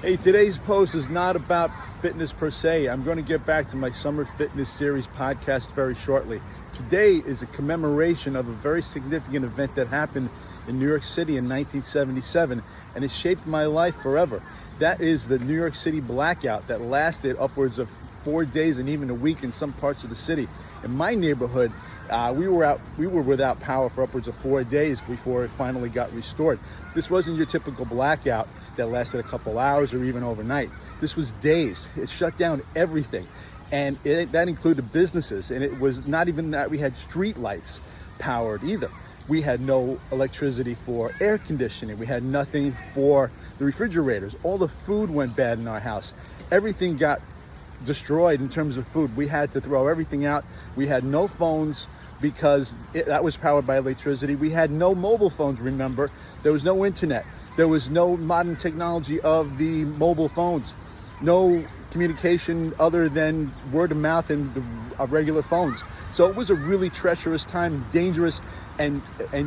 Hey, today's post is not about fitness per se. I'm going to get back to my Summer Fitness Series podcast very shortly. Today is a commemoration of a very significant event that happened in New York City in 1977, and it shaped my life forever. That is the New York City blackout that lasted upwards of 4 days and even a week in some parts of the city. In my neighborhood, we were without power for upwards of 4 days before it finally got restored. This wasn't your typical blackout that lasted a couple hours or even overnight. This was days. It shut down everything, and that included businesses. And it was not even that we had street lights powered either. We had no electricity for air conditioning. We had nothing for the refrigerators. All the food went bad in our house. Everything got destroyed in terms of food. We had to throw everything out. We had no phones because that was powered by electricity. We had no mobile phones, remember. There was no internet. There was no modern technology of the mobile phones. No communication other than word of mouth and the regular phones. So it was a really treacherous time, dangerous and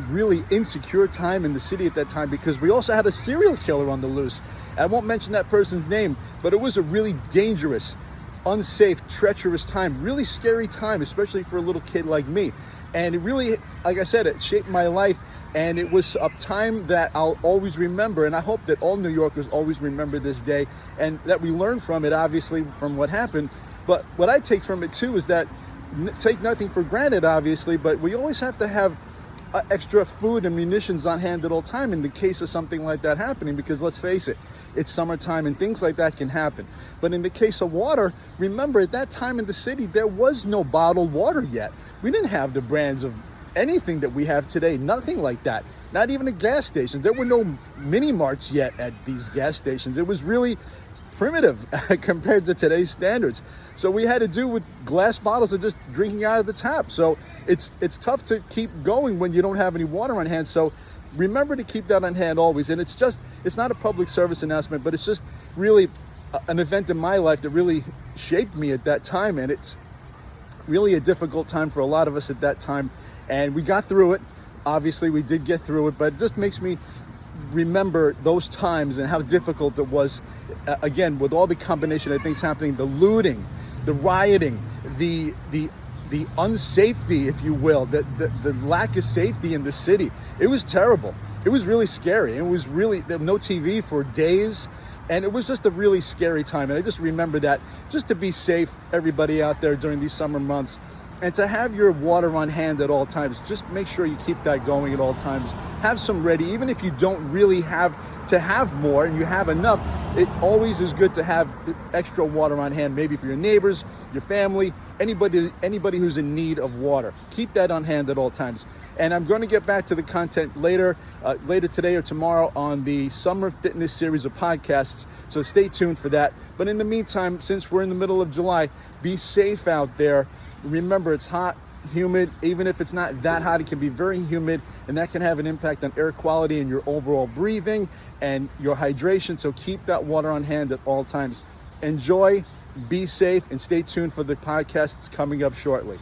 really insecure time in the city at that time, because we also had a serial killer on the loose. I won't mention that person's name, but it was a really dangerous, unsafe, treacherous time, really scary time, especially for a little kid like me. And it really, like I said, it shaped my life, and it was a time that I'll always remember. And I hope that all New Yorkers always remember this day, and that we learn from it, obviously, from what happened. But what I take from it too is that take nothing for granted, obviously, but we always have to have extra food and munitions on hand at all time in the case of something like that happening, because let's face it, it's summertime and things like that can happen. But in the case of water, remember at that time in the city, there was no bottled water yet. We didn't have the brands of anything that we have today, nothing like that. Not even a gas station. There were no mini marts yet at these gas stations. It was really primitive compared to today's standards. So we had to do with glass bottles and just drinking out of the tap. So it's tough to keep going when you don't have any water on hand. So remember to keep that on hand always. And it's not a public service announcement, but it's just really an event in my life that really shaped me at that time. And it's really a difficult time for a lot of us at that time. And we got through it. Obviously, we did get through it, but it just makes me remember those times and how difficult it was, again, with all the combination of things happening, the looting, the rioting, the unsafety, if you will, the lack of safety in the city. It was terrible. It was really scary. It was really, there was no TV for days, and it was just a really scary time. And I just remember that, just to be safe, everybody out there during these summer months, and to have your water on hand at all times. Just make sure you keep that going at all times. Have some ready, even if you don't really have to have more and you have enough. It always is good to have extra water on hand, maybe for your neighbors, your family, anybody who's in need of water. Keep that on hand at all times. And I'm going to get back to the content later today or tomorrow on the Summer Fitness Series of podcasts. So stay tuned for that. But in the meantime, since we're in the middle of July, be safe out there. Remember, it's hot, humid. Even if it's not that hot, it can be very humid, and that can have an impact on air quality and your overall breathing and your hydration. So keep that water on hand at all times. Enjoy, be safe, and stay tuned for the podcasts coming up shortly.